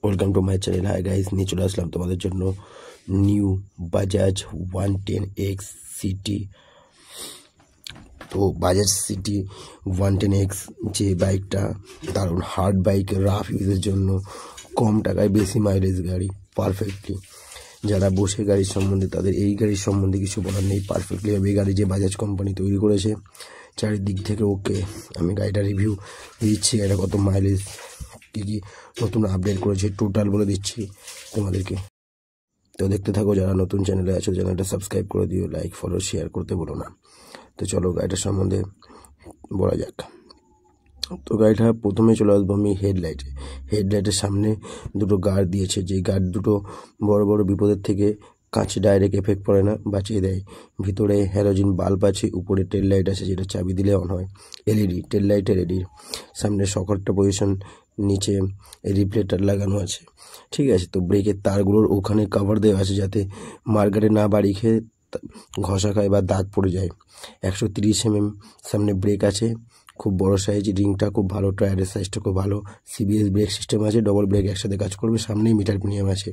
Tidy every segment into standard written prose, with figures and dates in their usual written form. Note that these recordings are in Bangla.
Welcome to my channel. Hi guys, নিয়ে চলে আসলাম তোমাদের জন্য নিউ বাজাজ 110X সিটি। তো বাজাজ সিটি 110X যে বাইকটা দারুণ হার্ড বাইক, রাফ ইউজের জন্য, কম টাকায় বেশি মাইলেজ গাড়ি, পারফেক্টলি যারা বসে গাড়ির সম্বন্ধে তাদের এই গাড়ির সম্বন্ধে কিছু বলার নেই। পারফেক্টলি এই গাড়ি যে বাজাজ কোম্পানি তৈরি করেছে চারিদিক থেকে ওকে। আমি গাড়িটা রিভিউ দিচ্ছি, এটা কত মাইলেজ, কী কী নতুন আপডেট করেছে টোটাল বলে দিচ্ছি তোমাদেরকে। তো দেখতে থাকো, যারা নতুন চ্যানেলে আছো চ্যানেলটা সাবস্ক্রাইব করে দিও, লাইক ফলো শেয়ার করতে বলো না। তো চলো গাড়িটার সম্বন্ধে বলা যাক। তো গাড়িটা প্রথমে চলে আসবো আমি হেডলাইটের সামনে দুটো গার্ড দিয়েছে, যে গার্ড দুটো বড় বড় বিপদের থেকে কাঁচে ডাইরেক্ট এফেক্ট পড়ে না, বাঁচিয়ে দেয়। ভিতরে হ্যালোজিন বাল্ব আছে, উপরে টেল লাইট আছে যেটা চাবি দিলে অন হয়, এলইডি টেল লাইট এলইডি। সামনে সকেটটা পজিশন, নিচে রিফ্লেক্টর লাগানো আছে, ঠিক আছে। তো ব্রেকের তারগুলোর ওখানে কভার দেওয়া আছে যাতে মার্কেটে না বাড়ি খেয়ে ঘষা খায় বা দাগ পড়ে যায়। 130 mm সামনে ব্রেক আছে, খুব বড় সাইজ, রিংটা খুব ভালো, টায়ারের সাইজটা খুব ভালো, সিবিএস ব্রেক সিস্টেম আছে, ডবল ব্রেক একসাথে কাজ করবে, সামনেই মিটার প্রিমিয়াম আছে।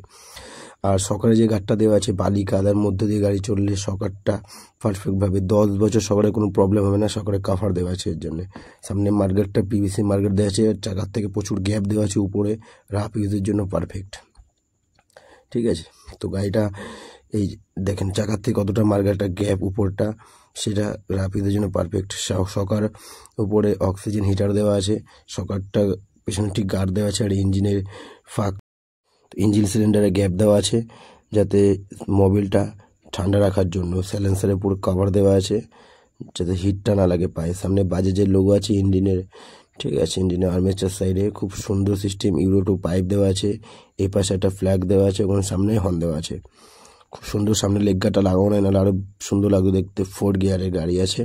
আর সকারে যে গার্ডটা দেওয়া আছে বালি কাদার মধ্যে দিয়ে গাড়ি চললে সকারটা পারফেক্টভাবে 10 বছর সকারে কোনো প্রবলেম হবে না, সকারে কাভার দেওয়া আছে এর জন্য। সামনে মার্কেটটা পিভিসি মার্কেট দেওয়া আছে, চাকার থেকে প্রচুর গ্যাপ দেওয়া আছে উপরে, রাফ ইউজের জন্য পারফেক্ট, ঠিক আছে। তো গাড়িটা এই দেখেন চাকার থেকে কতটা মার্কেটটা গ্যাপ উপরটা, সেটা রাফ ইউজের জন্য পারফেক্ট। সকার উপরে অক্সিজেন হিটার দেওয়া আছে, সকারটা পেছনে ঠিক গার্ড দেওয়া আছে, আর ইঞ্জিনের ফাঁক, ইঞ্জিন সিলিন্ডারে গ্যাপ দেওয়া আছে যাতে মোবিলটা ঠান্ডা রাখার জন্য। সাইলেন্সারে পুরো কভার দেওয়া আছে যাতে হিটটা না লাগে পায়ে। সামনে বাজাজের লোগো আছে ইঞ্জিনের, ঠিক আছে। ইঞ্জিনের আর্মেচার সাইডে খুব সুন্দর সিস্টেম, ইউরো 2 পাইপ দেওয়া আছে, এই পাশে একটা ফ্ল্যাগ দেওয়া আছে, ওখানে সামনে হর্ন দেওয়া আছে। খুব সুন্দর সামনে লেগ গার্ডটা লাগানো নেই, নাহলে আরও সুন্দর লাগবে দেখতে। 4 গিয়ারের গাড়ি আছে,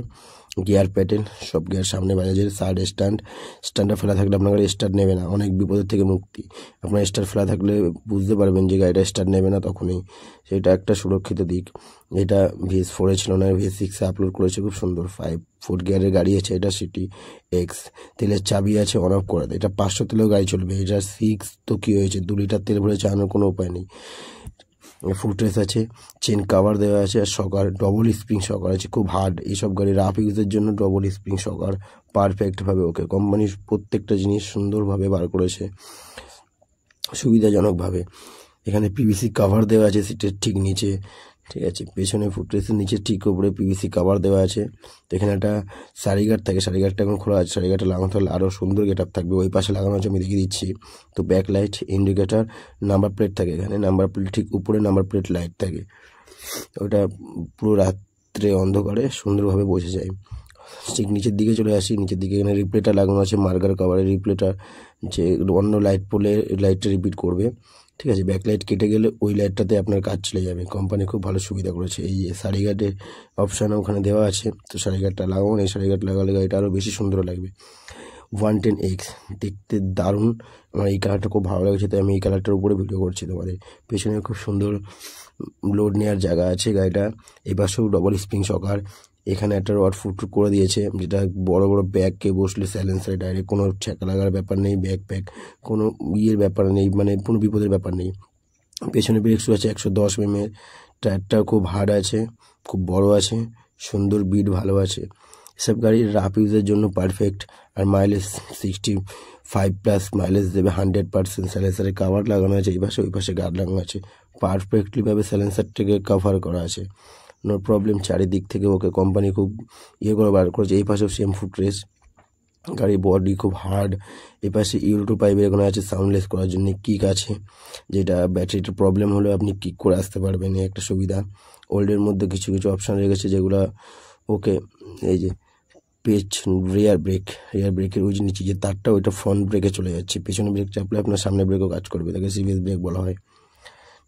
গিয়ার প্যাটেল সব গিয়ার, সামনে বাজাজের সাইড স্ট্যান্ডটা ফেলা থাকলে আপনার গাড়ি স্টার্ট নেবে না, অনেক বিপদের থেকে মুক্তি। আপনার স্টার্ট ফেলা থাকলে বুঝতে পারবেন যে গাড়িটা স্টার্ট নেবে না তখনই, সেটা একটা সুরক্ষিত দিক। এটা VS4 ছিল না, VS6 আপলোড করেছে, খুব সুন্দর 4 গিয়ারের গাড়ি আছে। এটা সিটি এক্স, তেলের চাবি আছে, অন অফ করে দেয়। এটা 500 তেলেও গাড়ি চলবে। এটা 6 তো কী হয়েছে, 2 লিটার তেল ভরে চালানোর কোনো উপায় নেই। ফুটরেস আছে, চেন কাভার দেওয়া আছে, আর সকার ডবল স্প্রিং সকার আছে, খুব হার্ড। এইসব গাড়ি রাফ ইউজের জন্য ডবল স্প্রিং সকার পারফেক্টভাবে ওকে। কোম্পানির প্রত্যেকটা জিনিস সুন্দরভাবে বার করেছে সুবিধাজনকভাবে। এখানে পিভিসি কাভার দেওয়া আছে সিটের ঠিক নিচে, ঠিক আছে। পেছনে ফুটরেসের নিচে ঠিক উপরে পিভিসি কাভার দেওয়া আছে। তো এখানে একটা সারিগার্ড থাকে, সারিগার্ডটা এখন খোলা আছে, সারিগার্ডটা লাগানো হলে আরও সুন্দর গেট আপ থাকবে। ওই পাশে লাগানো আছে, আমি দেখিয়ে দিচ্ছি। তো back light, indicator, number plate থাকে এখানে, নাম্বার প্লেট ঠিক উপরে নাম্বার প্লেট লাইট থাকে, ওটা পুরো রাত্রে অন্ধকারে সুন্দরভাবে বোঝা যায়। ঠিক নিচের দিকে চলে আসি, নিচের দিকে এখানে রিপ্লেটার লাগানো আছে, মার্কার কভারের রিপ্লেটার, যে অন্য লাইট পড়লে লাইটটা রিপিট করবে, ঠিক আছে। ব্যাকলাইট কেটে গেলে ওই লাইটটাতে আপনার কাজ চলে যাবে। কোম্পানি খুব ভালো সুবিধা করেছে। এই যে সারিগার্ডের অপশান ওখানে দেওয়া আছে, তো সারিগার্ডটা লাগান, এই সারিগার্ড লাগালে গাড়িটা আরও বেশি সুন্দর লাগবে। 110X দেখতে দারুণ, আমার এই কালারটা খুব ভালো লাগছে, তাই আমি এই কালারটার উপরে ভিডিও করছি তোমাদের। পেছনে খুব সুন্দর লোড নেওয়ার জায়গা আছে গাড়িটা, এই পাশেও ডবল স্প্রিং সকার। এখানে একটা রড ফুট করে দিয়েছে, যেটা বড় বড় ব্যাগকে বসলে সাইলেন্সারে ডাইরেক্ট, কোনো ছেঁকা লাগার ব্যাপার নেই, ব্যাগ প্যাক কোনো ব্যাপার নেই, মানে কোনো বিপদের ব্যাপার নেই। পেছনে ব্রেক শু আছে 110 mm, টায়ারটা খুব হার্ড আছে, খুব বড় আছে, সুন্দর বিট ভালো আছে। এসব গাড়ির রাফ ইউজের জন্য পারফেক্ট, আর মাইলেজ 65+ মাইলেজ দেবে 100%। সাইলেন্সারে কাভার লাগানো আছে, এই পাশে ওই পাশে গার্ড লাগানো আছে, পারফেক্টলিভাবে সাইলেন্সারটাকে কাভার করা আছে, নো প্রবলেম। চারিদিক থেকে ওকে, কোম্পানি খুব করে বার করেছে। এই পাশেও সেম ফুটরেস, গাড়ির বডি খুব হার্ড। এই পাশে ইউরো 2 পাইপের এখানে আছে সাউন্ডলেস করার জন্য, কিক আছে, যেটা ব্যাটারিটার প্রবলেম হলে আপনি কিক করে আসতে পারবেন, এই একটা সুবিধা। ওল্ডের মধ্যে কিছু কিছু অপশান রেখেছে যেগুলো ওকে। এই যে রিয়ার ব্রেকের ওই যে নিচে যে তারটা, ওইটা ফ্রন্ট ব্রেকে চলে যাচ্ছে, পেছনে ব্রেক চাপলে আপনার সামনে ব্রেকও কাজ করবে, তাকে সিবিএস ব্রেক বলা হয়,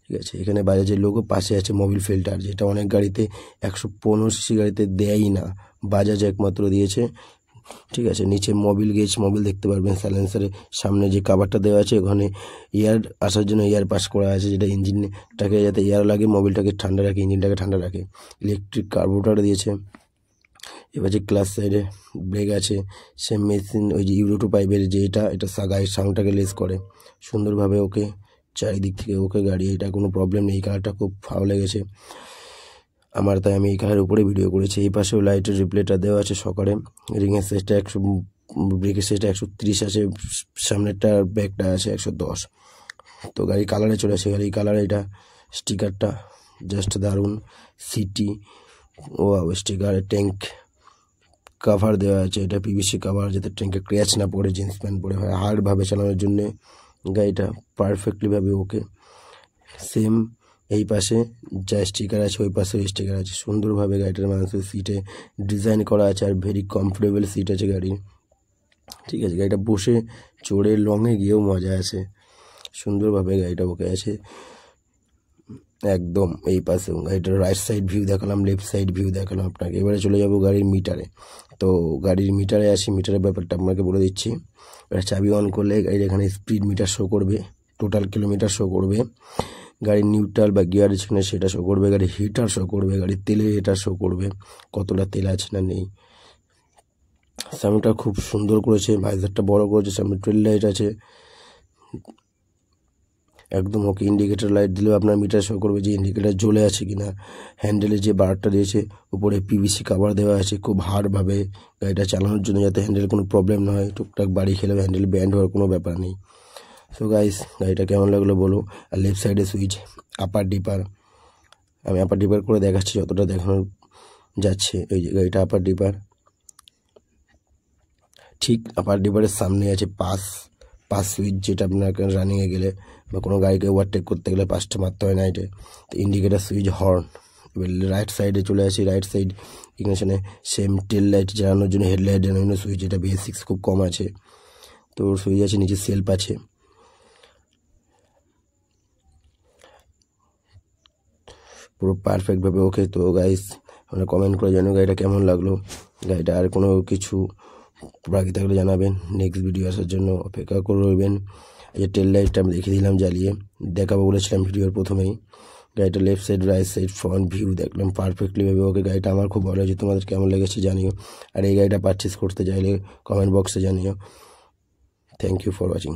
ঠিক আছে। এখানে বাজাজের লোগো, পাশে আছে মোবিল ফিল্টার, যেটা অনেক গাড়িতে 115cc গাড়িতে দেয়ই না, বাজাজ একমাত্র দিয়েছে, ঠিক আছে। নিচে মোবিল গেজ, মোবিল দেখতে পারবেন। সাইলেন্সারের সামনে যে কাভারটা দেওয়া আছে ওখানে এয়ার আসার জন্য এয়ার পাস করা আছে, যেটা ইঞ্জিনটাকে যাতে এয়ার লাগে, মোবিলটাকে ঠান্ডা রাখে, ইঞ্জিনটাকে ঠান্ডা রাখে। ইলেকট্রিক কার্বোরেটর দিয়েছে। এবার যে ক্লাস সাইডে ব্রেক আছে, সেম মেশিন, ওই যে ইউরো 2 পাইপের যে এটা গাড়ির সাউন্ডটাকে লেস করে সুন্দরভাবে ওকে। চারিদিক থেকে ওকে গাড়ি, এটা কোনো প্রবলেম নেই। এই কালারটা খুব ভালো লেগেছে আমার, তাই আমি এই কালারের উপরে ভিডিও করেছি। এই পাশেও লাইটের রিপ্লেটা দেওয়া আছে সকালে। রিংয়ের সাইজটা 100, ব্রেকের সাইজটা 130 আছে, সামনেরটা ব্যাকটা আছে 110। তো গাড়ি কালারে চলে আসে, গাড়ি কালারে এটা স্টিকারটা জাস্ট দারুণ। সিটি ও স্টিকার, ট্যাঙ্ক কাভার দেওয়া আছে, এটা পিভিসি কাভার যাতে ট্যাঙ্কে ক্র্যাচ না পড়ে, জিন্স প্যান্ট পরে হয় হার্ডভাবে চালানোর জন্য গাড়িটা পারফেক্টলিভাবে ওকে। সেম এই পাশে যা স্টিকার আছে ওই পাশেও স্টিকার আছে, সুন্দরভাবে গাড়িটার মানুষের সিটে ডিজাইন করা আছে, আর ভেরি কমফোর্টেবল সিট আছে গাড়ির। ঠিক আছে, গাড়িটা বসে চড়ে লংয়ে গিয়েও মজা আছে, সুন্দরভাবে গাড়িটা ওকে আছে একদম। এই পাশে গাড়িটার রাইট সাইড ভিউ দেখালাম, লেফট সাইড ভিউ দেখালাম আপনাকে। এবারে চলে যাব গাড়ির মিটারে। তো গাড়ির মিটারে আসি, মিটারের ব্যাপারটা আপনাকে বলে দিচ্ছি। চাবি অন করলে গাড়ির এখানে স্পিড মিটার শো করবে, টোটাল কিলোমিটার শো করবে, গাড়ির নিউট্রাল বা গিয়ার যেখানে সেটা শো করবে, গাড়ির হিটার শো করবে, গাড়ির তেলের এটা শো করবে কতটা তেল আছে না নেই। সামনেটা খুব সুন্দর করেছে, ভাইজারটা বড় করেছে, সামনে ট্রেল লাইট আছে একদম ওকে। ইন্ডিকেটর লাইট দিলেও আপনার মিটার শো করবে যে ইন্ডিকেটর জ্বলে আছে কিনা। হ্যান্ডেলে যে বারটা দিয়েছে উপরে পিভিসি কাভার দেওয়া আছে খুব হার্ডভাবে গাড়িটা চালানোর জন্য, যাতে হ্যান্ডেল কোনো প্রবলেম না হয়, টুকটাক বাড়ি খেলেও হ্যান্ডেল ব্যান্ড হওয়ার কোনো ব্যাপার নেই। সো গাইস, গাড়িটা কেমন লাগলো বলো। আর লেফট সাইডে সুইচ আপার ডিপার, আমি আপার ডিপার করে দেখাচ্ছি যতটা দেখানো যাচ্ছে। এই যে গাড়িটা আপার ডিপার, ঠিক আপার ডিপারের সামনে আছে পাস সুইচ, যেটা আপনাকে রানিংয়ে গেলে বা কোনো গাড়িকে ওভারটেক করতে গেলে পাসটা মারতে হয় নাইটে। তো ইন্ডিকেটার সুইচ, হর্ন। এবার রাইট সাইডে চলে আসি, রাইট সাইড ইগনিশনে সেম টেল লাইট জ্বালানোর জন্য হেডলাইট জ্বালানোর জন্য সুইচ, এটা বেসিক্স খুব কম আছে। তো সুইচ আছে, নিচে সেলফ আছে, পুরো পারফেক্টভাবে ওকে। তো গাইস আপনারা কমেন্ট করে জানো গাড়িটা কেমন লাগলো। গাড়িটা আর কোনো কিছু বাকি থাকলে জানাবেন, নেক্সট ভিডিও আসার জন্য অপেক্ষা করে রইবেন। এই যে টেল লাইটটা আমি দেখিয়ে দিলাম জ্বালিয়ে, দেখাবো বলেছিলাম ভিডিওর প্রথমেই। গাড়িটা left side, right side, front view দেখলাম পারফেক্টলিভাবে ওকে। গাড়িটা আমার খুব ভালো হয়েছে, তোমাদের কেমন লেগেছে জানিও। আর এই গাড়িটা পারচেস করতে চাইলে কমেন্ট বক্সে জানিও। Thank you for watching.